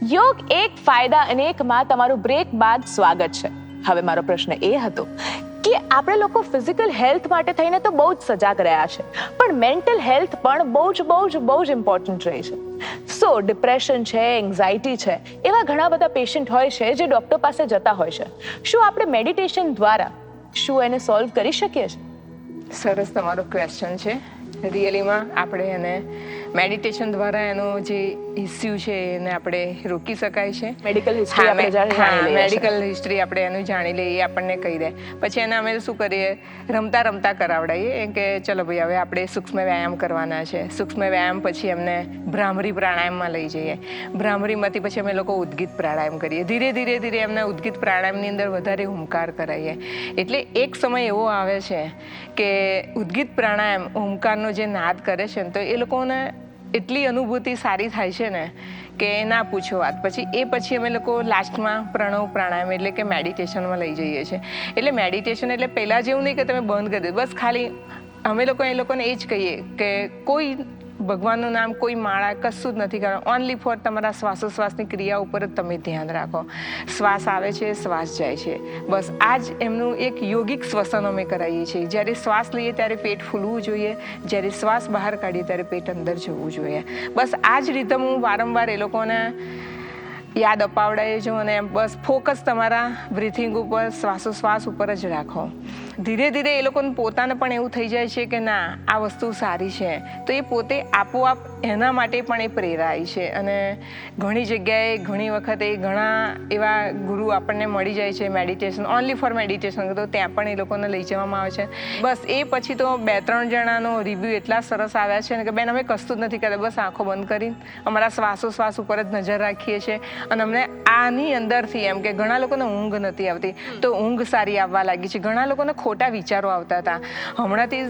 યોગ એક ફાયદા અનેકમાં તમારું બ્રેક બાદ સ્વાગત છે. હવે મારો પ્રશ્ન એ હતો કે આપણે લોકો ફિઝિકલ હેલ્થ માટે થઈને તો બહુ જ સજાગ રહ્યા છે, પણ મેન્ટલ હેલ્થ પણ બહુ જ ઇમ્પોર્ટન્ટ રહી છે. સો ડિપ્રેશન છે, એન્ઝાઇટી છે, એવા ઘણા બધા પેશન્ટ હોય છે જે ડૉક્ટર પાસે જતા હોય છે. શું આપણે મેડિટેશન દ્વારા શું એને સોલ્વ કરી શકીએ છીએ? સરસ તમારો ક્વેશ્ચન છે. રિયલીમાં આપણે એને મેડિટેશન દ્વારા એનો જે ઇસ્યુ છે એને આપણે રોકી શકાય છે. મેડિકલ હિસ્ટ્રી આપણે જાણી લઈએ. મેડિકલ હિસ્ટ્રી આપણે એનું જાણી લઈએ, આપણને કહી દે. પછી એને અમે શું કરીએ, રમતા રમતા કરાવડાવીએ કે ચલો ભાઈ હવે આપણે સૂક્ષ્મ વ્યાયામ કરવાના છે. સૂક્ષ્મ વ્યાયામ પછી એમને ભ્રામરી પ્રાણાયામમાં લઈ જઈએ. ભ્રામરીમાંથી પછી અમે લોકો ઉદ્ગીત પ્રાણાયામ કરીએ. ધીરે ધીરે ધીરે એમને ઉદ્ગીત પ્રાણાયામની અંદર વધારે હુંકાર કરાવીએ. એટલે એક સમય એવો આવે છે કે ઉદ્ગીત પ્રાણાયામ ઓમકારનો જે નાદ કરે છે ને, તો એ લોકોને એટલી અનુભૂતિ સારી થાય છે ને કે ના પૂછો વાત. પછી અમે લોકો લાસ્ટમાં પ્રણવ પ્રાણાયામ એટલે કે મેડિટેશનમાં લઈ જઈએ છીએ. એટલે મેડિટેશન એટલે પહેલાં જેવું નહીં કે તમે બંધ કરી દો, બસ ખાલી અમે લોકો એ લોકોને એ જ કહીએ કે કોઈ ભગવાનનું નામ, કોઈ માળા, કશું જ નથી કરવાનું. ઓનલી ફોર તમારા શ્વાસોશ્વાસની ક્રિયા ઉપર જ તમે ધ્યાન રાખો. શ્વાસ આવે છે, શ્વાસ જાય છે, બસ આ જ એમનું એક યોગિક શ્વસન અમે કરાવીએ છીએ. જ્યારે શ્વાસ લઈએ ત્યારે પેટ ફૂલવું જોઈએ, જ્યારે શ્વાસ બહાર કાઢીએ ત્યારે પેટ અંદર જવું જોઈએ. બસ આ જ રીતે હું વારંવાર એ લોકોને યાદ અપાવડાવી છું. અને બસ ફોકસ તમારા બ્રીથિંગ ઉપર, શ્વાસોશ્વાસ ઉપર જ રાખો. ધીરે ધીરે એ લોકોને પોતાને પણ એવું થઈ જાય છે કે ના આ વસ્તુ સારી છે, તો એ પોતે આપોઆપ એના માટે પણ એ પ્રેરાય છે. અને ઘણી જગ્યાએ ઘણી વખતે ઘણા એવા ગુરુ આપણને મળી જાય છે મેડિટેશન, ઓનલી ફોર મેડિટેશન, તો ત્યાં પણ એ લોકોને લઈ જવામાં આવે છે. બસ એ પછી તો 2-3 જણાનો રિવ્યૂ એટલા સરસ આવ્યા છે ને કે બેન અમે કશું જ નથી કરતા, બસ આંખો બંધ કરીને અમારા શ્વાસોશ્વાસ ઉપર જ નજર રાખીએ છીએ અને અમને આની અંદરથી એમ કે ઘણા લોકોને ઊંઘ નથી આવતી તો ઊંઘ સારી આવવા લાગી છે. ઘણા લોકોને ખોટા વિચારો આવતા હતા, હમણાંથી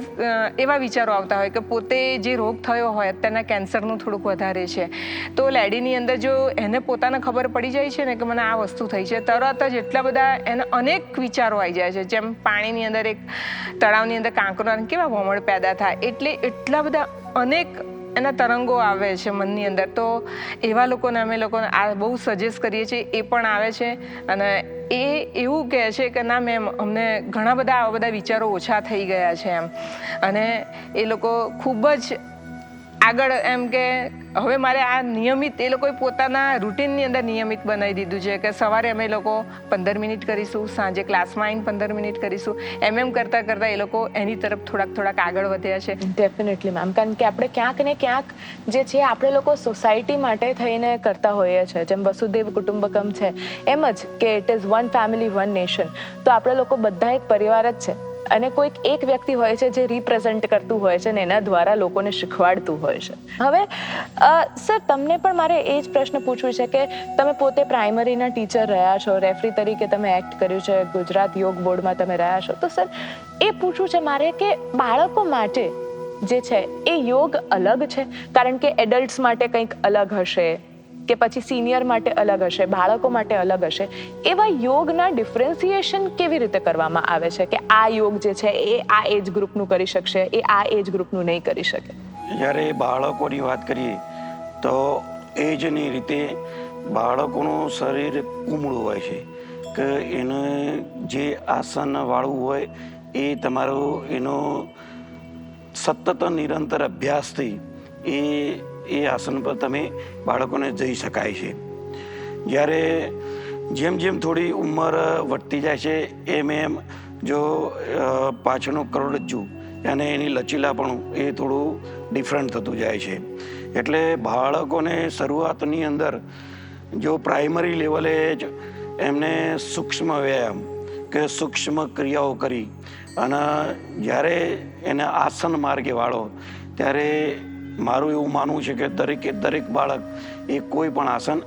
એવા વિચારો આવતા હોય કે પોતે જે રોગ થયો હોય, અત્યારના કેન્સરનું થોડુંક વધારે છે, તો લેડીની અંદર જો એને પોતાને ખબર પડી જાય છે ને કે મને આ વસ્તુ થઈ છે, તરત જ એટલા બધા એને અનેક વિચારો આવી જાય છે. જેમ પાણીની અંદર એક તળાવની અંદર કાંકરો કેવા વમળ પેદા થાય, એટલે એટલા બધા અનેક એના તરંગો આવે છે મનની અંદર. તો એવા લોકોને અમે લોકોને આ બહુ સજેસ્ટ કરીએ છીએ. એ પણ આવે છે અને એ એવું કહે છે કે ના મેમ અમને ઘણા બધા આવા બધા વિચારો ઓછા થઈ ગયા છે એમ. અને એ લોકો ખૂબ જ આગળ એમ કે હવે મારે આ નિયમિત એ લોકોએ પોતાના રૂટીનની અંદર નિયમિત બનાવી દીધું છે કે સવારે અમે લોકો 15 મિનિટ કરીશું, સાંજે ક્લાસમાં આવીને 15 મિનિટ કરીશું. એમ કરતાં કરતાં એ લોકો એની તરફ થોડાક આગળ વધ્યા છે. ડેફિનેટલી મેમ, કારણ કે આપણે ક્યાંક ને ક્યાંક જે છે આપણે લોકો સોસાયટી માટે થઈને કરતા હોઈએ છીએ. જેમ વસુદેવ કુટુંબકમ છે એમ જ કે it is one family one nation. તો આપણે લોકો બધા એક પરિવાર જ છે અને કોઈક એક વ્યક્તિ હોય છે જે રિપ્રેઝન્ટ કરતું હોય છે અને એના દ્વારા લોકોને શીખવાડતું હોય છે. હવે સર તમને પણ મારે એ જ પ્રશ્ન પૂછવું છે કે તમે પોતે પ્રાઇમરીના ટીચર રહ્યા છો, રેફરી તરીકે તમે એક્ટ કર્યું છે, ગુજરાત યોગ બોર્ડમાં તમે રહ્યા છો, તો સર એ પૂછવું છે મારે કે બાળકો માટે જે છે એ યોગ અલગ છે? કારણ કે એડલ્ટ્સ માટે કંઈક અલગ હશે કે પછી સિનિયર માટે અલગ હશે, બાળકો માટે અલગ હશે. એવા યોગના ડિફરન્સિએશન કેવી રીતે કરવામાં આવે છે કે આ યોગ જે છે એ આ એજ ગ્રુપનું કરી શકશે, એ આ એજ ગ્રુપનું નહીં કરી શકે? જ્યારે બાળકોની વાત કરીએ તો એજની રીતે બાળકોનું શરીર કુમળું હોય છે કે એને જે આસન વાળવું હોય એ તમારું એનો સતત નિરંતર અભ્યાસથી એ આસન પર તમે બાળકોને જઈ શકાય છે. જ્યારે જેમ જેમ થોડી ઉંમર વધતી જાય છે એમ જો પાછળનું કરોડરજ્જુ અને એની લચીલાપણું એ થોડું ડિફરન્ટ થતું જાય છે. એટલે બાળકોને શરૂઆતની અંદર જો પ્રાઇમરી લેવલે જ એમને સૂક્ષ્મ વ્યાયામ કે સૂક્ષ્મ ક્રિયાઓ કરી અને જ્યારે એને આસન માર્ગે વાળો, ત્યારે મારું એવું માનવું છે કે દરેક બાળક એ કોઈ પણ આસન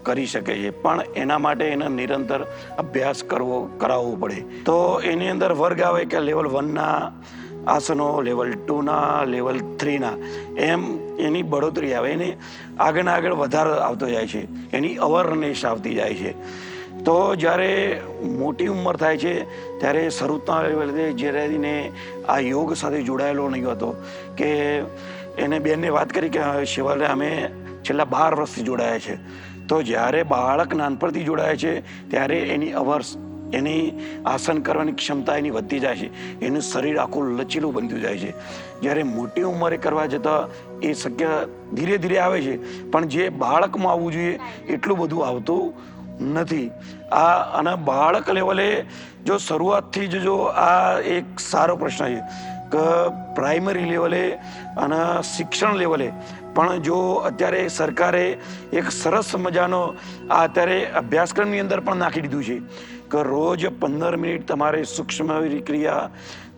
કરી શકે છે, પણ એના માટે એને નિરંતર અભ્યાસ કરાવવો પડે. તો એની અંદર વર્ગ આવે કે લેવલ 1ના આસનો, લેવલ 2ના, લેવલ 3ના, એમ એની બઢોતરી આવે, એને આગળ વધારો આવતો જાય છે, એની અવેરનેસ આવતી જાય છે. તો જ્યારે મોટી ઉંમર થાય છે ત્યારે શરૂઆતના લેવલે જ્યારે આ યોગ સાથે જોડાયેલો નહીં હતો કે એને બેનને વાત કરી કે શિવાલે અમે છેલ્લા 12 વર્ષથી જોડાયા છે, તો જ્યારે બાળક નાનપણથી જોડાય છે ત્યારે એની આસન કરવાની ક્ષમતા એની વધતી જાય છે, એનું શરીર આખું લચીલું બનતું જાય છે. જ્યારે મોટી ઉંમરે કરવા જતાં એ શક્ય ધીરે ધીરે આવે છે, પણ જે બાળકમાં આવવું જોઈએ એટલું બધું આવતું નથી. અને બાળક લેવલે જો શરૂઆતથી જ જો આ એક સારો પ્રશ્ન છે કે પ્રાઇમરી લેવલે અને શિક્ષણ લેવલે પણ જો અત્યારે સરકારે એક સરસ મજાનો આ અત્યારે અભ્યાસક્રમની અંદર પણ નાખી દીધું છે કે રોજ 15 મિનિટ તમારે સૂક્ષ્મ ક્રિયા,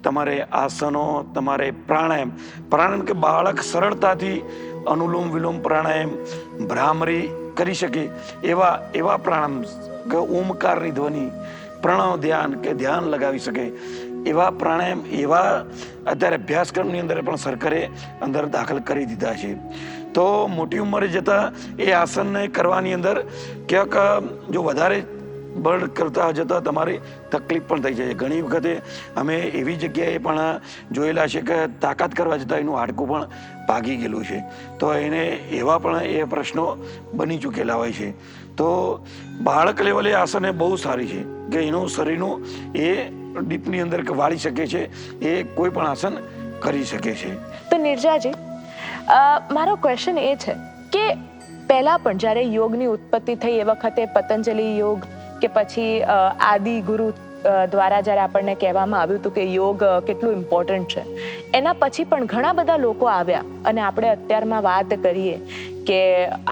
તમારે આસનો, તમારે પ્રાણાયામ કે બાળક સરળતાથી અનુલોમ વિલોમ પ્રાણાયામ, ભ્રામરી કરી શકે એવા પ્રાણાયામ કે ઓમકારની ધ્વનિ, પ્રણવ ધ્યાન કે ધ્યાન લગાવી શકે એવા પ્રાણાયામ એવા અત્યારે અભ્યાસક્રમની અંદર પણ સરકારે અંદર દાખલ કરી દીધા છે. તો મોટી ઉંમરે જતાં એ આસનને કરવાની અંદર ક્યાંક જો વધારે બળ કરતા જતાં તમારી તકલીફ પણ થઈ જાય. ઘણી વખતે અમે એવી જગ્યાએ પણ જોયેલા છે કે તાકાત કરવા જતાં એનું હાડકું પણ ભાગી ગયેલું છે. તો એને એવા પણ એ પ્રશ્નો બની ચૂકેલા હોય છે. તો બાળક લેવલે આસન એ બહુ સારી છે કે એનું શરીરનું એ ડીપની અંદર વાળી શકે છે, એ કોઈ પણ આસન કરી શકે છે. તો નિર્જાજી, મારો ક્વેશ્ચન એ છે કે પહેલા પણ જ્યારે યોગની ઉત્પત્તિ થઈ એ વખતે પતંજલિ યોગ કે પછી આદિ ગુરુ દ્વારા જ્યારે આપણને કહેવામાં આવ્યું હતું કે યોગ કેટલું ઇમ્પોર્ટન્ટ છે, એના પછી પણ ઘણા બધા લોકો આવ્યા અને આપણે અત્યારમાં વાત કરીએ કે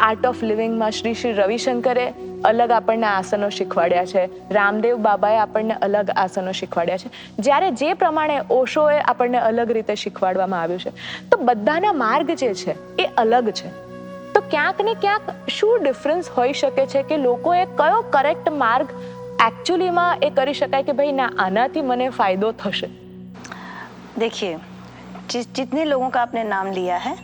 આર્ટ ઓફ લિવિંગમાં શ્રી રવિશંકરે અલગ આપણને આસનો શીખવાડ્યા છે, રામદેવ બાબાએ આપણને અલગ આસનો શીખવાડ્યા છે, જ્યારે જે પ્રમાણે ઓશોએ આપણને અલગ રીતે શીખવાડવામાં આવ્યું છે. તો બધાના માર્ગ જે છે એ અલગ છે. તો ક્યાંક ને ક્યાંક શું ડિફરન્સ હોઈ શકે છે કે લોકોએ કયો કરેક્ટ માર્ગ एक्चुअली એ કરી શકાય કે ભાઈ ના આનાથી મને ફાયદો થશે? देखिए, जितने लोगों का आपने नाम लिया है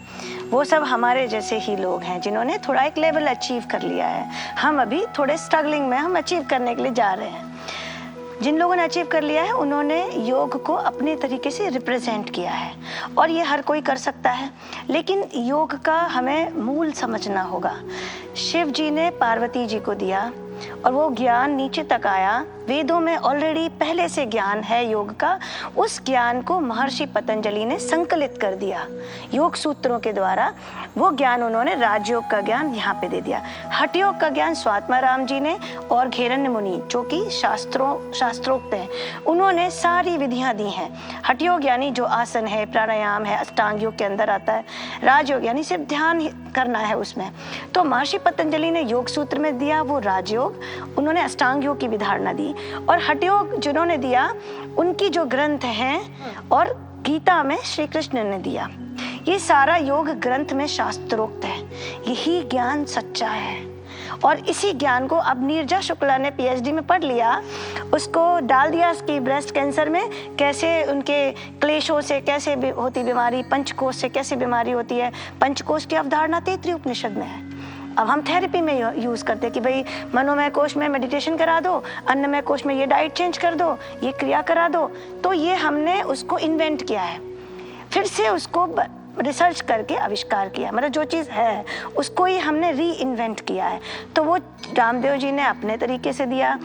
वो सब हमारे जैसे ही लोग हैं जिन्होंने थोड़ा एक लेवल अचीव कर लिया है. हम अभी थोड़े स्ट्रगलिंग में हम अचीव करने के लिए जा रहे हैं. जिन लोगों ने अचीव कर लिया है उन्होंने योग को अपने तरीके से रिप्रेजेंट किया है और ये हर कोई कर सकता है. लेकिन योग का हमें मूल समझना होगा. शिव जी ने पार्वती जी को दिया और वो ज्ञान नीचे तक आया. वेदों में ऑलरेडी पहले से ज्ञान है योग का. उस ज्ञान को महर्षि पतंजलि ने संकलित कर दिया योग सूत्रों के द्वारा. वो ज्ञान उन्होंने राजयोग का ज्ञान यहाँ पे दे दिया. हठयोग का ज्ञान स्वात्माराम जी ने और घेरण्य मुनि जो कि शास्त्रोक्त हैं, उन्होंने सारी विधियाँ दी हैं. हठयोग यानी जो आसन है, प्राणायाम है, अष्टांग योग के अंदर आता है. राजयोग यानी सिर्फ ध्यान करना है उसमें. तो महर्षि पतंजलि ने योग सूत्र में दिया वो राजयोग, उन्होंने अष्टांग योग की विधारणा दी. और हठयोग जिन्होंने दिया उनकी जो ग्रंथ हैं और गीता में श्री कृष्ण ने दिया. ये सारा योग ग्रंथ में शास्त्रोक्त है. यही ज्ञान सच्चा है और इसी ज्ञान को अब नीरजा शुक्ला ने पीएचडी में पढ़ लिया. उसको डाल दिया कि ब्रेस्ट कैंसर में कैसे उनके क्लेशों से कैसे होती बीमारी, पंचकोश से कैसे बीमारी होती है. पंचकोश की अवधारणा तैत्तिरीय उपनिषद में है. अब हम थेरेपी में यूज़ करते हैं कि भाई मनोमय कोश में मेडिटेशन करा दो, अन्नमय कोश में ये डाइट चेंज कर दो, ये क्रिया करा दो. तो ये हमने उसको इन्वेंट किया है, फिर से उसको रिसर्च करके आविष्कार किया. मतलब जो चीज़ है उसको ही हमने री इन्वेंट किया है. तो वो रामदेव जी ने अपने तरीके से दिया,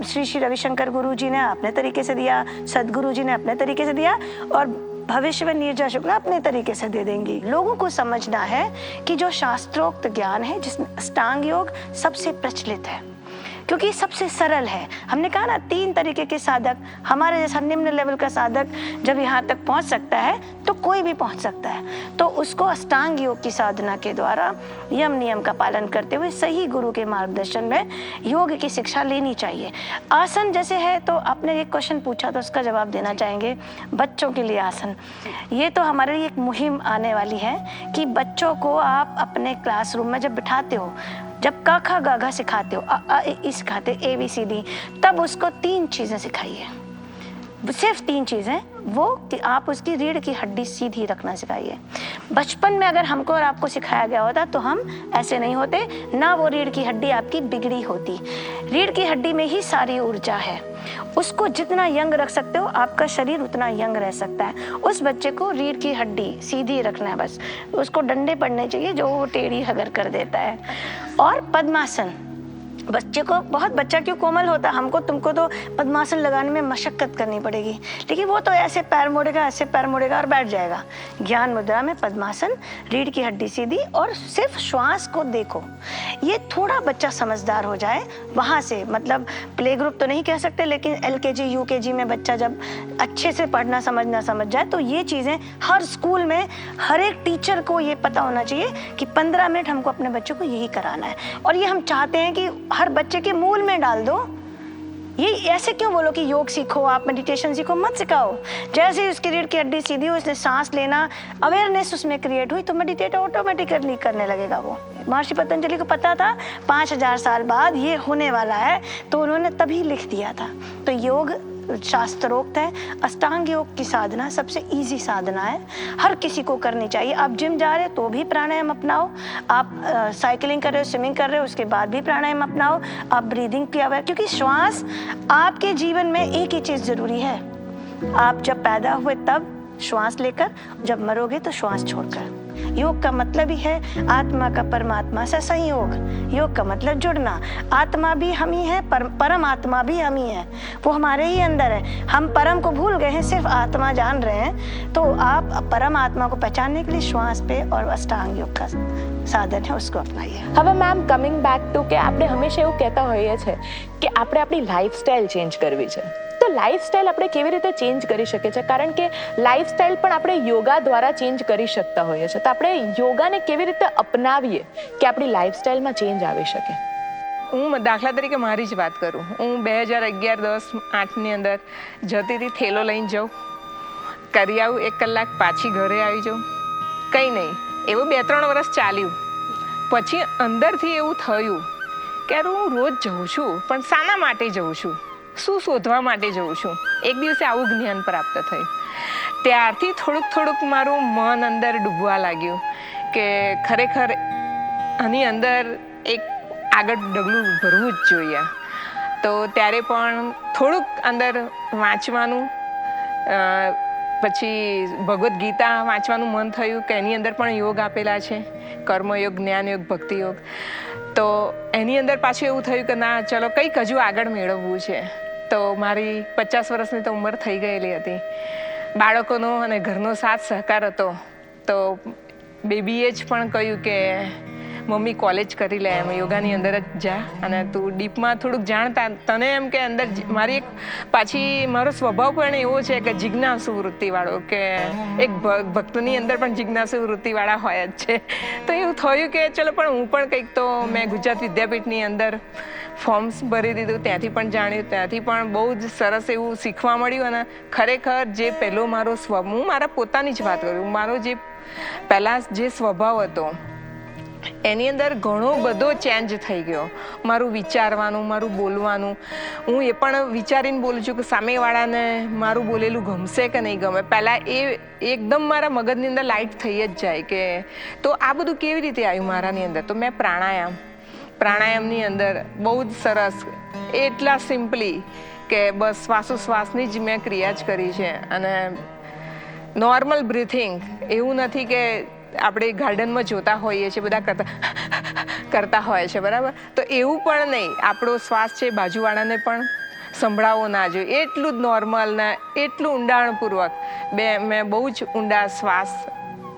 श्री रविशंकर गुरु जी ने अपने तरीके से दिया, सदगुरु जी ने अपने तरीके से दिया और भविष्य में नीरजा शुक्ला अपने तरीके से दे देंगी. लोगों को समझना है कि जो शास्त्रोक्त ज्ञान है जिसमें अष्टांग योग सबसे प्रचलित है क्योंकि सबसे सरल है. हमने कहा ना 3 तरीके के साधक, हमारे जैसा निम्न लेवल का साधक जब यहाँ तक पहुँच सकता है तो कोई भी पहुँच सकता है. तो उसको अष्टांग योग की साधना के द्वारा यम नियम का पालन करते हुए सही गुरु के मार्गदर्शन में योग की शिक्षा लेनी चाहिए. आसन जैसे है तो आपने एक क्वेश्चन पूछा तो उसका जवाब देना चाहेंगे. बच्चों के लिए आसन, ये तो हमारे लिए एक मुहिम आने वाली है कि बच्चों को आप अपने क्लासरूम में जब बिठाते हो, जब क ख ग घ सिखाते हो, अ आ इ ई सिखाते, ABCD, तब उसको 3 चीज़ें सिखाइए. सिर्फ 3 चीज़ें, वो कि आप उसकी रीढ़ की हड्डी सीधी रखना सिखाइए. बचपन में अगर हमको और आपको सिखाया गया होता तो हम ऐसे नहीं होते, ना वो रीढ़ की हड्डी आपकी बिगड़ी होती. रीढ़ की हड्डी में ही सारी ऊर्जा है. उसको जितना यंग रख सकते हो आपका शरीर उतना यंग रह सकता है। उस बच्चे को रीढ़ की हड्डी सीधी रखना है बस, उसको डंडे पड़ने चाहिए जो वो टेढ़ी हगर कर देता है। और पद्मासन, बच्चे को, बहुत बच्चा क्यों कोमल होता है, हमको तुमको तो पद्मासन लगाने में मशक्कत करनी पड़ेगी, लेकिन वो तो ऐसे पैर मोड़ेगा, ऐसे पैर मोड़ेगा और बैठ जाएगा। ज्ञान मुद्रा में पद्मासन, रीढ़ की हड्डी सीधी और सिर्फ श्वास को देखो। ये थोड़ा बच्चा समझदार हो जाए वहाँ से, मतलब प्ले ग्रुप तो नहीं कह सकते, लेकिन LKG UKG में बच्चा जब अच्छे से पढ़ना समझना समझ जाए तो ये चीज़ें हर स्कूल में हर एक टीचर को ये पता होना चाहिए कि 15 मिनट हमको अपने बच्चों को यही कराना है। और ये हम चाहते हैं कि हर बच्चे के मूल में डाल दो। ये ऐसे क्यों बोलो कि योग सीखो, आप मेडिटेशन सीखो, मत सिखाओ। जैसे ही उसकी रीढ़ की हड्डी सीधी हुई, उसने सांस लेना, अवेयरनेस उसमें क्रिएट हुई, तो मेडिटेट ऑटोमेटिकली करने लगेगा वो। महर्षि पतंजलि को पता था 5000 साल बाद ये होने वाला है, तो उन्होंने तभी लिख दिया था। तो योग शास्त्रोक्त है। अष्टांग योग की साधना सबसे इजी साधना है, हर किसी को करनी चाहिए। आप जिम जा रहे हो तो भी प्राणायाम अपनाओ, आप साइकिलिंग कर रहे हो, स्विमिंग कर रहे हो, उसके बाद भी प्राणायाम अपनाओ। आप ब्रीदिंग किया हुआ है, क्योंकि श्वास आपके जीवन में एक ही चीज जरूरी है, आप जब पैदा हुए तब श्वास लेकर, जब मरोगे तो श्वास छोड़कर। योग का मतलब ही है आत्मा का परमात्मा से संयोग। योग का मतलब जुड़ना। आत्मा भी हम ही है, परम आत्मा भी हम ही है, वो हमारे ही अंदर है। हम परम को भूल गए हैं, सिर्फ आत्मा जान रहे हैं। तो आप परम आत्मा को पहचानने के लिए श्वास पे और अष्टांग योग का साधन है, उसको अपनाइए। હવે મેમ કમિંગ બેક ટુ કે આપણે હંમેશા એવું કહેતા હોઈએ છે કે આપણે આપણી લાઈફસ્ટાઈલ ચેન્જ કરવી છે, તો લાઈફસ્ટાઈલ આપણે કેવી રીતે ચેન્જ કરી શકીએ છીએ? કારણ કે લાઈફસ્ટાઈલ પણ આપણે યોગા દ્વારા ચેન્જ કરી શકતા હોઈએ છીએ, તો આપણે યોગાને કેવી રીતે અપનાવીએ કે આપણી લાઈફસ્ટાઈલમાં ચેન્જ આવી શકે? હું દાખલા તરીકે મારી જ વાત કરું, હું 2011, 10, 8ની અંદર જતી હતી, થેલો લઈને જાઉં, કરી આવું 1 કલાક, પાછી ઘરે આવી જાઉં, કંઈ નહીં. એવું 2-3 વર્ષ ચાલ્યું. પછી અંદરથી એવું થયું કે હું રોજ જઉં છું, પણ શાના માટે જઉં છું, શું શોધવા માટે જઉં છું? એક દિવસે આવું જ્ઞાન પ્રાપ્ત થયું. ત્યારથી થોડુંક મારું મન અંદર ડૂબવા લાગ્યું કે ખરેખર આની અંદર એક આગળ ડગલું ભરવું જ જોઈએ. તો ત્યારે પણ થોડુંક અંદર વાંચવાનું, પછી ભગવદ્ ગીતા વાંચવાનું મન થયું કે એની અંદર પણ યોગ આપેલા છે, કર્મયોગ, જ્ઞાનયોગ, ભક્તિયોગ. તો એની અંદર પાછું એવું થયું કે ના, ચલો કંઈક હજુ આગળ મેળવવું છે. તો મારી 50 વર્ષની તો ઉંમર થઈ ગયેલી હતી. બાળકોનો અને ઘરનો સાથ સહકાર હતો. તો બેબીએ જ પણ કહ્યું કે મમ્મી કોલેજ કરી લે, એમ યોગાની અંદર જ જા અને તું ડીપમાં થોડુંક જાણતા, તને એમ કે અંદર મારી એક પાછી મારો સ્વભાવ પણ એવો છે કે જિજ્ઞાસુ વૃત્તિવાળો, કે એક ભક્તની અંદર પણ જિજ્ઞાસુ વૃત્તિવાળા હોય જ છે. તો એવું થયું કે ચલો પણ હું પણ કંઈક, તો મેં ગુજરાત વિદ્યાપીઠની અંદર ફોર્મ્સ ભરી દીધું, ત્યાંથી પણ જાણ્યું, ત્યાંથી પણ બહુ જ સરસ એવું શીખવા મળ્યું. અને ખરેખર જે પહેલો મારો સ્વભાવ, હું મારા પોતાની જ વાત કરું, મારો જે પહેલાં જે સ્વભાવ હતો એની અંદર ઘણો બધો ચેન્જ થઈ ગયો. મારું વિચારવાનું, મારું બોલવાનું, હું એ પણ વિચારીને બોલું છું કે સામેવાળાને મારું બોલેલું ગમશે કે નહીં ગમે. પહેલાં એ એકદમ મારા મગજની અંદર લાઇટ થઈ જ જાય કે, તો આ બધું કેવી રીતે આવ્યું મારાની અંદર? તો મેં પ્રાણાયામની અંદર બહુ જ સરસ, એટલા સિમ્પલી કે બસ શ્વાસોશ્વાસની જ મેં ક્રિયા જ કરી છે. અને નોર્મલ બ્રીથિંગ, એવું નથી કે આપણે ગાર્ડનમાં જોતા હોઈએ છીએ બધા કરતા હોય છે, બરાબર? તો એવું પણ નહીં. આપણો શ્વાસ છે બાજુવાળાને પણ સંભળાવવો ના જોઈએ, એટલું જ નોર્મલ ને એટલું ઊંડાણપૂર્વક. મેં બહુ જ ઊંડા શ્વાસ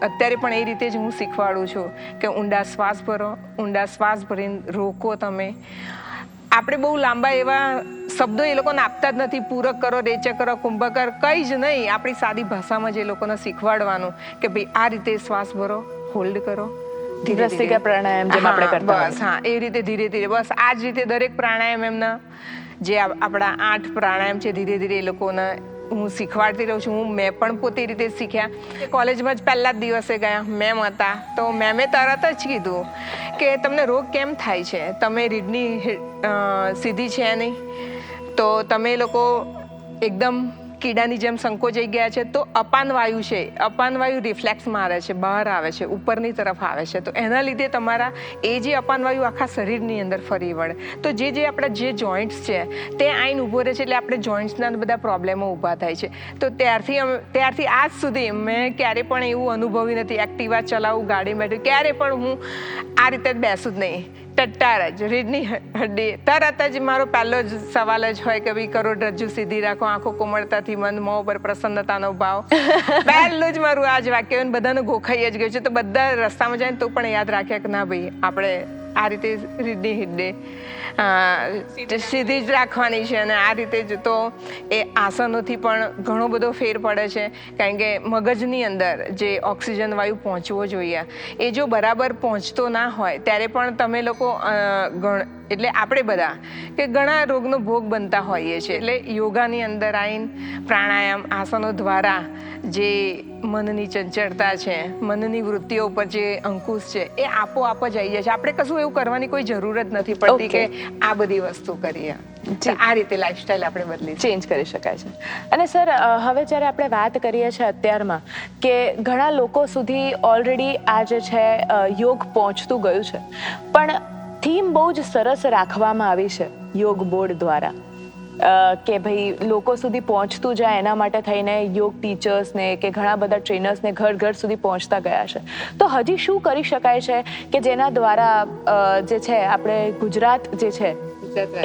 અત્યારે પણ એ રીતે જ હું શીખવાડું છું કે ઊંડા શ્વાસ ભરો, ઊંડા શ્વાસ ભરીને રોકો તમે. આપણે બહુ લાંબા એવા શબ્દો એ લોકોને આપતા જ નથી, પૂરક કરો, રેચક કરો, કુંભકર, કંઈ જ નહીં. આપણી સાદી ભાષામાં જ એ લોકોને શીખવાડવાનું કે ભાઈ આ રીતે શ્વાસ ભરો, હોલ્ડ કરો, ભસ્ત્રિકા પ્રાણાયામ જેમ આપણે કરતા હોય. બસ હા, એ રીતે ધીરે ધીરે, બસ આ જ રીતે દરેક પ્રાણાયામ એમના જે આપણા 8 પ્રાણાયામ છે, ધીરે ધીરે એ લોકોને હું શીખવાડતી રહું છું. મેં પણ પોતે રીતે શીખ્યા. કોલેજમાં જ પહેલા જ દિવસે ગયા, મેમ હતા, તો મેમે તરત જ કીધું કે તમને રોગ કેમ થાય છે? તમે રીઢની સીધી છે નહીં, તો તમે લોકો એકદમ કીડાની જેમ સંકોચાઈ ગયા છે, તો અપાન વાયુ છે, અપાન વાયુ રિફ્લેક્સ મારે છે, બહાર આવે છે, ઉપરની તરફ આવે છે, તો એના લીધે તમારા એ જે અપાન વાયુ આખા શરીરની અંદર ફરી વળે, તો જે આપણા જે જોઈન્ટ્સ છે તે આઈને ઊભો રહે છે, એટલે આપણે જોઈન્ટ્સના બધા પ્રોબ્લેમો ઊભા થાય છે. તો ત્યારથી આજ સુધી મેં ક્યારે પણ એવું અનુભવ્યું નથી, એક્ટિવા ચલાવું, ગાડી બેઠું, ક્યારે પણ હું આ રીતે જ બેસું જ નહીં, ટટ્ટાર જ, રીઢની હડ્ડી. તરત જ મારો પહેલો જ સવાલ જ હોય કે ભાઈ કરોડરજ્જુ સીધી રાખો, આંખો કોમળતાથી મન, મોં પર પ્રસન્નતાનો ભાવ. પહેલું જ મારું આ જ વાક્ય બધાને ગોખાઈ જ ગયું છે. તો બધા રસ્તામાં જાય તો પણ યાદ રાખ્યા કે ના ભાઈ આપણે આ રીતે રીઢની હિડ્ડી સીધી જ રાખવાની છે. અને આ રીતે જ તો એ આસનોથી પણ ઘણો બધો ફેર પડે છે, કારણ કે મગજની અંદર જે ઓક્સિજન વાયુ પહોંચવો જોઈએ એ જો બરાબર પહોંચતો ના હોય ત્યારે પણ તમે લોકો એટલે આપણે બધા કે ઘણા રોગનો ભોગ બનતા હોઈએ છીએ. એટલે યોગાની અંદર આવીને પ્રાણાયામ આસનો દ્વારા જે મનની ચંચળતા છે, મનની વૃત્તિઓ ઉપર જે અંકુશ છે એ આપોઆપ જ આવી જાય છે. આપણે કશું એવું કરવાની કોઈ જરૂર જ નથી પડતી કે આ બધી વસ્તુ કરીએ. આ રીતે લાઈફસ્ટાઈલ આપણે બદલી ચેન્જ કરી શકાય છે. અને સર હવે જ્યારે આપણે વાત કરીએ છીએ અત્યારમાં કે ઘણા લોકો સુધી ઓલરેડી આ જે છે યોગ પહોંચતું ગયું છે, પણ થીમ બહુ જ સરસ રાખવામાં આવી છે યોગ બોર્ડ દ્વારા કે ભાઈ લોકો સુધી પહોંચતું જાય એના માટે થઈને યોગ ટીચર્સને કે ઘણા બધા ટ્રેનર્સને ઘર ઘર સુધી પહોંચતા ગયા છે. તો હજી શું કરી શકાય છે કે જેના દ્વારા જે છે આપણે ગુજરાત જે છે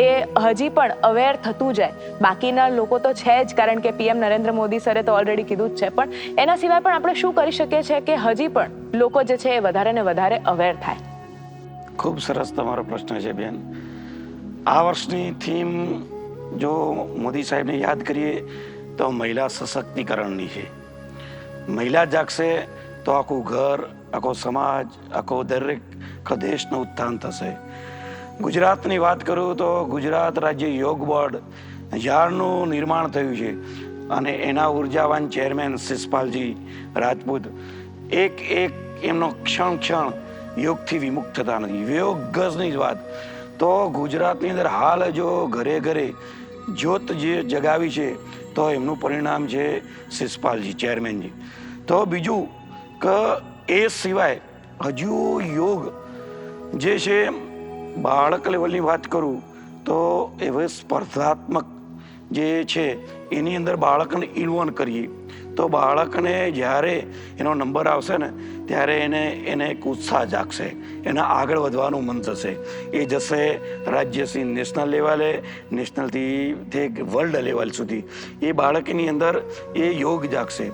એ હજી પણ અવેર થતું જાય? બાકીના લોકો તો છે જ, કારણ કે પીએમ નરેન્દ્ર મોદી સરે તો ઓલરેડી કીધું જ છે, પણ એના સિવાય પણ આપણે શું કરી શકીએ છીએ કે હજી પણ લોકો જે છે એ વધારે ને વધારે અવેર થાય? ખૂબ સરસ તમારો પ્રશ્ન છે બેન. આ વર્ષની થીમ જો મોદી સાહેબને યાદ કરીએ તો મહિલા સશક્તિકરણની છે. મહિલા જાગશે તો આખું ઘર, આખો સમાજ, આખો દરેક દેશનું ઉત્થાન થશે. ગુજરાતની વાત કરું તો ગુજરાત રાજ્ય યોગ બોર્ડ જ્યારનું નિર્માણ થયું છે અને એના ઉર્જાવાન ચેરમેન શિષપાલજી રાજપૂત એક એમનો ક્ષણ યોગથી વિમુખ થતા નથી. યોગ ગજની જ વાત તો ગુજરાતની અંદર હાલ જો ઘરે ઘરે જ્યોત જે જગાવી છે તો એમનું પરિણામ છે શિષપાલજી ચેરમેનજી. તો બીજું કે એ સિવાય હજુ યોગ જે છે બાળક લેવલની વાત કરું તો એવી સ્પર્ધાત્મક જે છે એની અંદર બાળકને ઇન્વોલ્વ કરીએ તો બાળકને જ્યારે એનો નંબર આવશે ને ત્યારે એને એક ઉત્સાહ જાગશે, એને આગળ વધવાનું મન થશે. એ જશે રાજ્યથી નેશનલ લેવલે, નેશનલથી વર્લ્ડ લેવલ સુધી. એ બાળકની અંદર એ યોગ જાગશે.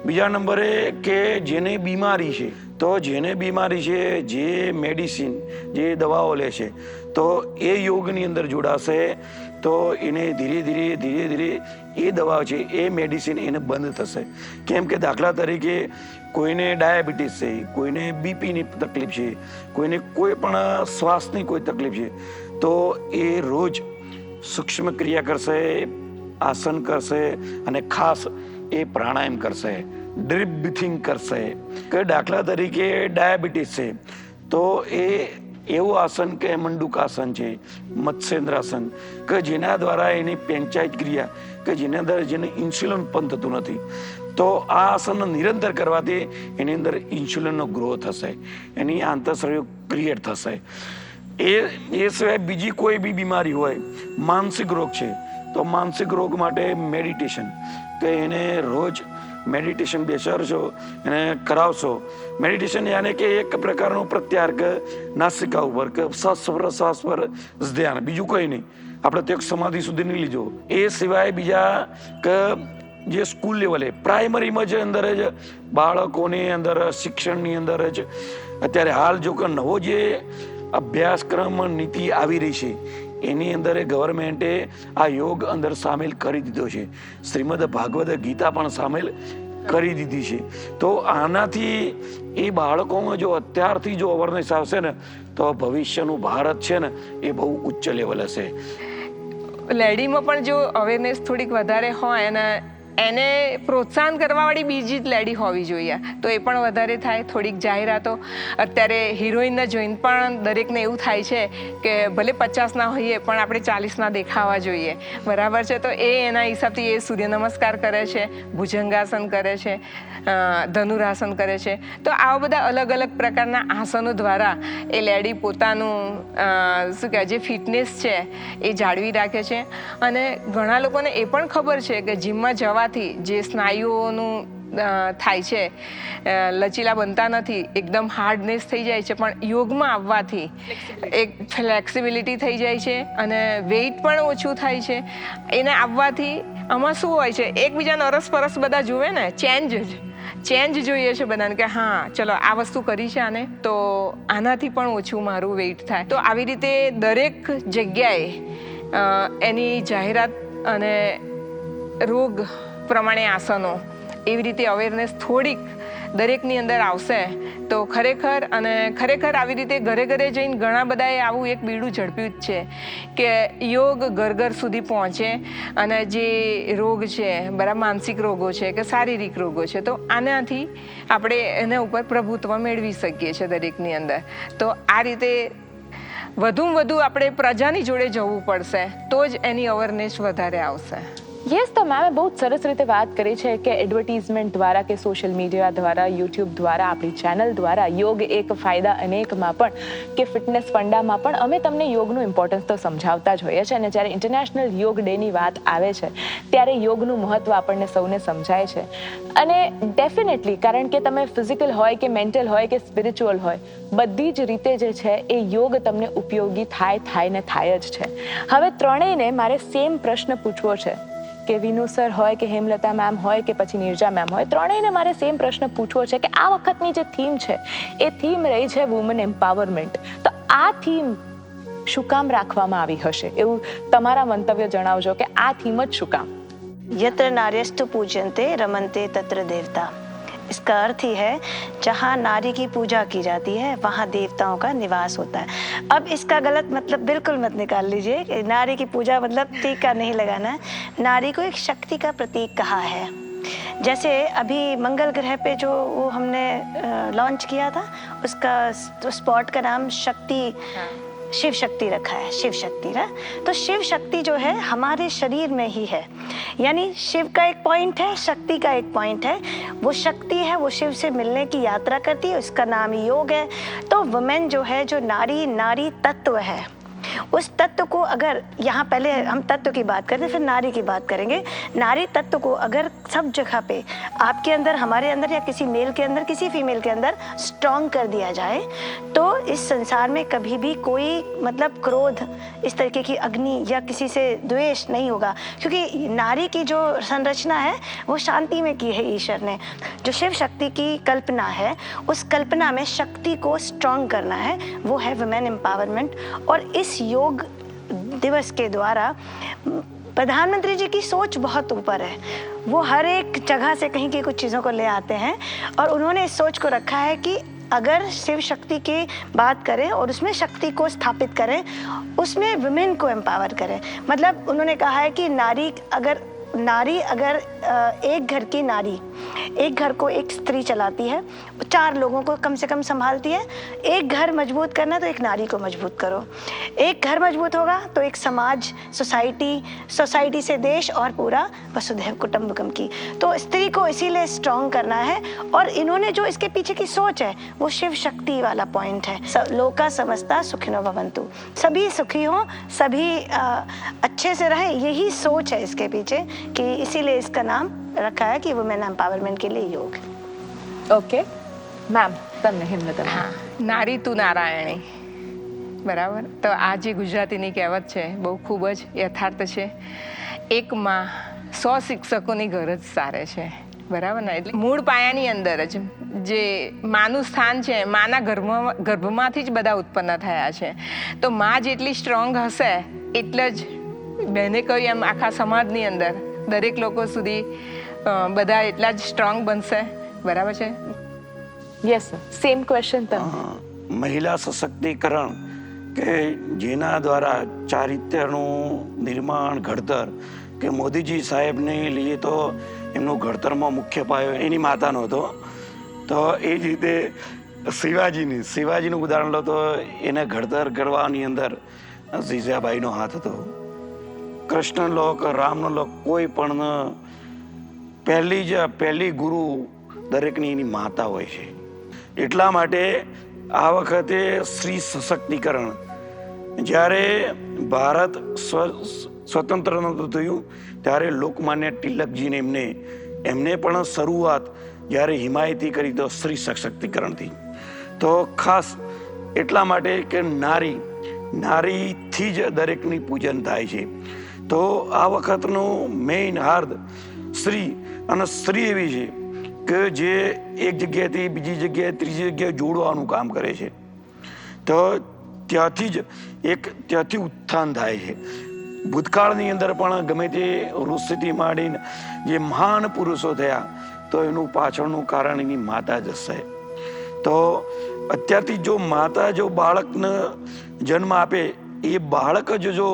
બીજા નંબરે કે જેને બીમારી છે તો જેને બીમારી છે, જે મેડિસિન, જે દવાઓ લે છે તો એ યોગની અંદર જોડાશે તો એને ધીરે ધીરે એ દવા છે, એ મેડિસિન એને બંધ થશે. કેમ કે દાખલા તરીકે કોઈને ડાયાબિટીસ છે, કોઈને બીપીની તકલીફ છે, કોઈને કોઈ પણ શ્વાસની કોઈ તકલીફ છે, તો એ રોજ સૂક્ષ્મ ક્રિયા કરશે, આસન કરશે અને ખાસ એ પ્રાણાયામ કરશે, ડીપ બ્રીથિંગ કરશે. કે દાખલા તરીકે ડાયાબિટીસ છે તો એ એવું આસન કે મંડુકાસન છે, મત્સ્યેન્દ્રાસન, કે જેના દ્વારા એની પેન્ચાઇટ ક્રિયા કે જેની અંદર જેને ઇન્સ્યુલિન ઉત્પન્ન થતું નથી, તો આ આસન નિરંતર કરવાથી એની અંદર ઇન્સ્યુલિનનો ગ્રોથ થશે, એની આંતરશરીર ક્રિએટ થશે. એ સિવાય બીજી કોઈ બી બીમારી હોય, માનસિક રોગ છે તો માનસિક રોગ માટે મેડિટેશન, કે એને રોજ મેડિટેશન બેસાડશો, એને કરાવશો. મેડિટેશન યાને કે એક પ્રકારનું પ્રત્યાહાર કે નાસિકા ઉપર કે શ્વાસ પર ધ્યાન, બીજું કંઈ નહીં. આપણે તો એક સમાધિ સુધી નહીં લીધો. એ સિવાય બીજા કે જે સ્કૂલ લેવલે પ્રાઇમરીમાં જ અંદર જ બાળકોની અંદર શિક્ષણની અંદર જ અત્યારે હાલ જો કે નવો જે અભ્યાસક્રમ નીતિ આવી રહી છે એની અંદર ગવર્મેન્ટે આ યોગ અંદર સામેલ કરી દીધો છે. શ્રીમદ ભાગવત ગીતા પણ સામેલ કરી દીધી છે. તો આનાથી એ બાળકોમાં જો અત્યારથી જો અવેરનેસ આવશે ને તો ભવિષ્યનું ભારત છે ને એ બહુ ઉચ્ચ લેવલ હશે. લેડીમાં પણ જો અવેરનેસ થોડીક વધારે હોય અને એને પ્રોત્સાહન કરવાવાળી બીજી જ લેડી હોવી જોઈએ, તો એ પણ વધારે થાય. થોડીક જાહેરાતો અત્યારે હિરોઈનને જોઈને પણ દરેકને એવું થાય છે કે ભલે 50ના હોઈએ પણ આપણે 40ના દેખાવા જોઈએ, બરાબર છે. તો એ એના હિસાબથી એ સૂર્ય નમસ્કાર કરે છે, ભુજંગાસન કરે છે, ધનુરાસન કરે છે. તો આવા બધા અલગ અલગ પ્રકારના આસનો દ્વારા એ લેડી પોતાનું શું કહેવાય જે ફિટનેસ છે એ જાળવી રાખે છે. અને ઘણા લોકોને એ પણ ખબર છે કે જીમમાં જવાથી જે સ્નાયુઓનું થાય છે, લચીલા બનતા નથી, એકદમ હાર્ડનેસ થઈ જાય છે, પણ યોગમાં આવવાથી એક ફ્લેક્સિબિલિટી થઈ જાય છે અને વેઇટ પણ ઓછું થાય છે. એને આવવાથી આમાં શું હોય છે, એકબીજાને અરસપરસ બધા જુએ ને, ચેન્જ જોઈએ છે બધાને કે હા ચલો આ વસ્તુ કરી છે આને, તો આનાથી પણ ઓછું મારું વેઇટ થાય. તો આવી રીતે દરેક જગ્યાએ એની જાહેરાત અને રોગ પ્રમાણે આસનો એવી રીતે અવેરનેસ થોડીક દરેકની અંદર આવશે તો ખરેખર આવી રીતે ઘરે ઘરે જઈને ઘણા બધાએ આવું એક બીડું ઝડપ્યું જ છે કે યોગ ઘર ઘર સુધી પહોંચે અને જે રોગ છે, બરાબર, માનસિક રોગો છે કે શારીરિક રોગો છે, તો આનાથી આપણે એના ઉપર પ્રભુત્વ મેળવી શકીએ છીએ દરેકની અંદર. તો આ રીતે વધુમાં વધુ આપણે પ્રજાની જોડે જવું પડશે તો જ એની અવેરનેસ વધારે આવશે. યસ, તો મેમે બહુ જ સરસ રીતે વાત કરી છે કે એડવર્ટીઝમેન્ટ દ્વારા કે સોશિયલ મીડિયા દ્વારા, યુટ્યુબ દ્વારા, આપણી ચેનલ દ્વારા યોગ એક ફાયદા અનેકમાં પણ કે ફિટનેસ ફંડામાં પણ અમે તમને યોગનું ઇમ્પોર્ટન્સ તો સમજાવતા જ હોઈએ છીએ. અને જ્યારે ઇન્ટરનેશનલ યોગ ડેની વાત આવે છે ત્યારે યોગનું મહત્ત્વ આપણને સૌને સમજાય છે. અને ડેફિનેટલી, કારણ કે તમે ફિઝિકલ હોય કે મેન્ટલ હોય કે સ્પિરિચ્યુઅલ હોય, બધી જ રીતે જે છે એ યોગ તમને ઉપયોગી થાય જ છે. હવે ત્રણેયને મારે સેમ પ્રશ્ન પૂછવો છે કે વિનુ સર હોય કે હેમલતા મેમ હોય કે પછી નીરજા મેમ હોય, ત્રણેયને મારે સેમ પ્રશ્ન પૂછવો છે કે આ વખતની જે થીમ છે એ થીમ રહી છે વુમન એમ્પાવરમેન્ટ. તો આ થીમ શું કામ રાખવામાં આવી હશે, એવું તમારા મંતવ્ય જણાવજો કે આ થીમ જ શું કામ? यत्र नार्यस्तु पूज्यन्ते रमन्ते तत्र देवता. इसका अर्थ ही है जहाँ नारी की पूजा की जाती है वहाँ देवताओं का निवास होता है. अब इसका गलत मतलब बिल्कुल मत निकाल लीजिए कि नारी की पूजा मतलब टीका नहीं लगाना है. नारी को एक शक्ति का प्रतीक कहा है. जैसे अभी मंगल ग्रह पे जो वो हमने लॉन्च किया था, उसका स्पॉट का नाम शक्ति, शिव शक्ति रखा है, शिव शक्ति ना. तो शिव शक्ति जो है हमारे शरीर में ही है, यानी शिव का एक पॉइंट है, शक्ति का एक पॉइंट है. वो शक्ति है, वो शिव से मिलने की यात्रा करती है, उसका नाम ही योग है. तो वुमेन जो है, जो नारी तत्व है, उस तत्व को अगर यहाँ पहले हम तत्व की बात करते फिर नारी की बात करेंगे. नारी तत्व को अगर सब जगह पे आपके अंदर, हमारे अंदर या किसी मेल के अंदर, किसी फीमेल के अंदर स्ट्रॉन्ग कर दिया जाए तो इस संसार में कभी भी कोई मतलब क्रोध, इस तरीके की अग्नि या किसी से द्वेष नहीं होगा. क्योंकि नारी की जो संरचना है वो शांति में की है ईश्वर ने. जो शिव शक्ति की कल्पना है, उस कल्पना में शक्ति को स्ट्रॉन्ग करना है, वो है वुमेन एम्पावरमेंट. और इस योग दिवस के द्वारा प्रधानमंत्री जी की सोच बहुत ऊपर है. वो हर एक जगह से कहीं की कुछ चीज़ों को ले आते हैं और उन्होंने इस सोच को रखा है कि अगर शिव शक्ति की बात करें और उसमें शक्ति को स्थापित करें, उसमें वुमेन को एम्पावर करें. मतलब उन्होंने कहा है कि नारी अगर एक घर की नारी, एक घर को एक स्त्री चलाती है, 4 लोगों को कम से कम संभालती है. एक घर मजबूत करना तो एक नारी को मजबूत करो. एक घर मजबूत होगा तो एक समाज, सोसाइटी से देश और पूरा वसुधैव कुटुंबकम की. तो स्त्री को इसीलिए स्ट्रॉन्ग करना है. और इन्होंने जो इसके पीछे की सोच है वो शिव शक्ति वाला पॉइंट है. लोका समस्ता सुखिनो भवन्तु, सभी सुखी हों, सभी अच्छे से रहें, यही सोच है इसके पीछे, कि इसीलिए इसका नाम रखा है कि वुमेन एम्पावरमेंट के लिए योग. ઓકે મેમ, તમને હેમલતા હા, નારી તું નારાયણી, બરાબર. તો આ જે ગુજરાતીની કહેવત છે બહુ ખૂબ જ યથાર્થ છે. એક માં 100 શિક્ષકોની ગરજ સારે છે, બરાબર ને. એટલે મૂળ પાયાની અંદર જ જે માનું સ્થાન છે, માના ગર્ભમાંથી જ બધા ઉત્પન્ન થયા છે. તો માં જેટલી સ્ટ્રોંગ હશે એટલે જ બહેને કહ્યું એમ આખા સમાજની અંદર દરેક લોકો સુધી બધા એટલા જ સ્ટ્રોંગ બનશે, બરાબર છે. યસ સર, સેમ ક્વેશ્ચન તમને. મહિલા સશક્તિકરણ કે જેના દ્વારા ચારિત્ર્યનું નિર્માણ, ઘડતર, કે મોદીજી સાહેબને લઈએ તો એમનો ઘડતરમાં મુખ્ય પાયો એની માતાનો હતો. તો એ જ રીતે શિવાજીનું ઉદાહરણ લો તો એને ઘડતર કરવાની અંદર જીજાબાઈનો હાથ હતો. કૃષ્ણ લો કે રામનો લો, કોઈ પણ પહેલી ગુરુ દરેકની એની માતા હોય છે. એટલા માટે આ વખતે સ્ત્રી સશક્તિકરણ, જ્યારે ભારત સ્વતંત્ર નહોતું થયું ત્યારે લોકમાન્ય તિલકજીને એમને પણ શરૂઆત જ્યારે હિમાયતી કરી તો સ્ત્રી સશક્તિકરણથી. તો ખાસ એટલા માટે કે નારીથી જ દરેકની પૂજન થાય છે. તો આ વખતનું મેઇન હાર્દ સ્ત્રી, અને સ્ત્રી એવી છે કે જે એક જગ્યાએથી બીજી જગ્યાએ ત્રીજી જગ્યાએ જોડવાનું કામ કરે છે. તો ત્યાંથી ઉત્થાન થાય છે. ભૂતકાળની અંદર પણ ગમે તે ઋષિથી માંડીને જે મહાન પુરુષો થયા તો એનું પાછળનું કારણ એની માતા જ હશે. તો અત્યારથી જો માતા જો બાળકને જન્મ આપે, એ બાળક જો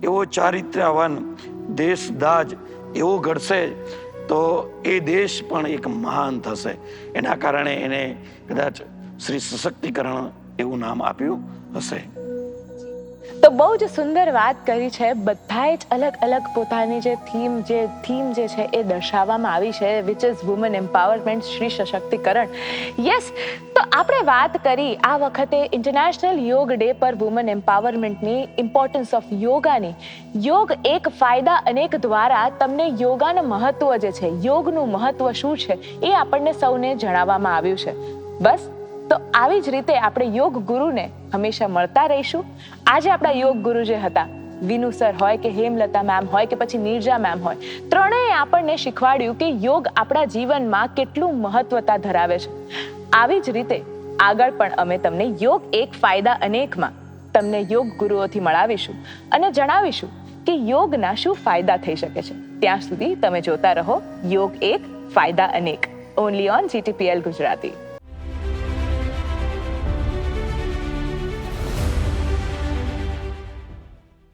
એવો ચારિત્ર્યવાન દેશદાજ એવો ઘડશે તો એ દેશ પણ એક મહાન થશે. એના કારણે એને કદાચ સ્ત્રી સશક્તિકરણ એવું નામ આપ્યું હશે. તો બહુ જ સુંદર વાત કરી છે. બધાએ જ અલગ અલગ પોતાની જે થીમ જે છે એ દર્શાવવામાં આવી છે, વિચ ઇઝ વુમન એમ્પાવરમેન્ટ, સ્ત્રી સશક્તિકરણ. યસ, તો આપણે વાત કરી આ વખતે ઇન્ટરનેશનલ યોગ ડે પર વુમન એમ્પાવરમેન્ટની, ઇમ્પોર્ટન્સ ઓફ યોગાની. યોગ એક ફાયદા અનેક દ્વારા તમને યોગાનું મહત્વ જે છે, યોગનું મહત્વ શું છે એ આપણને સૌને જણાવવામાં આવ્યું છે. બસ, તો આવી જ રીતે આપણે યોગ ગુરુને હંમેશા મળતા રહીશું. આજે આપણા યોગ ગુરુ જે હતા, વિનુ સર હોય કે હેમલતા મેમ હોય કે પછી નીરજા મેમ હોય, ત્રણેય આપણને શીખવાડ્યું કે યોગ આપણા જીવનમાં કેટલું મહત્વતા ધરાવે છે. આવી જ રીતે આગળ પણ અમે તમને યોગ એક ફાયદા અનેકમાં તમને યોગ ગુરુઓથી મળાવીશું અને જણાવીશું કે યોગના શું ફાયદા થઈ શકે છે. ત્યાં સુધી તમે જોતા રહો યોગ એક ફાયદા અનેક, ઓનલી ઓન GTPL ગુજરાતી.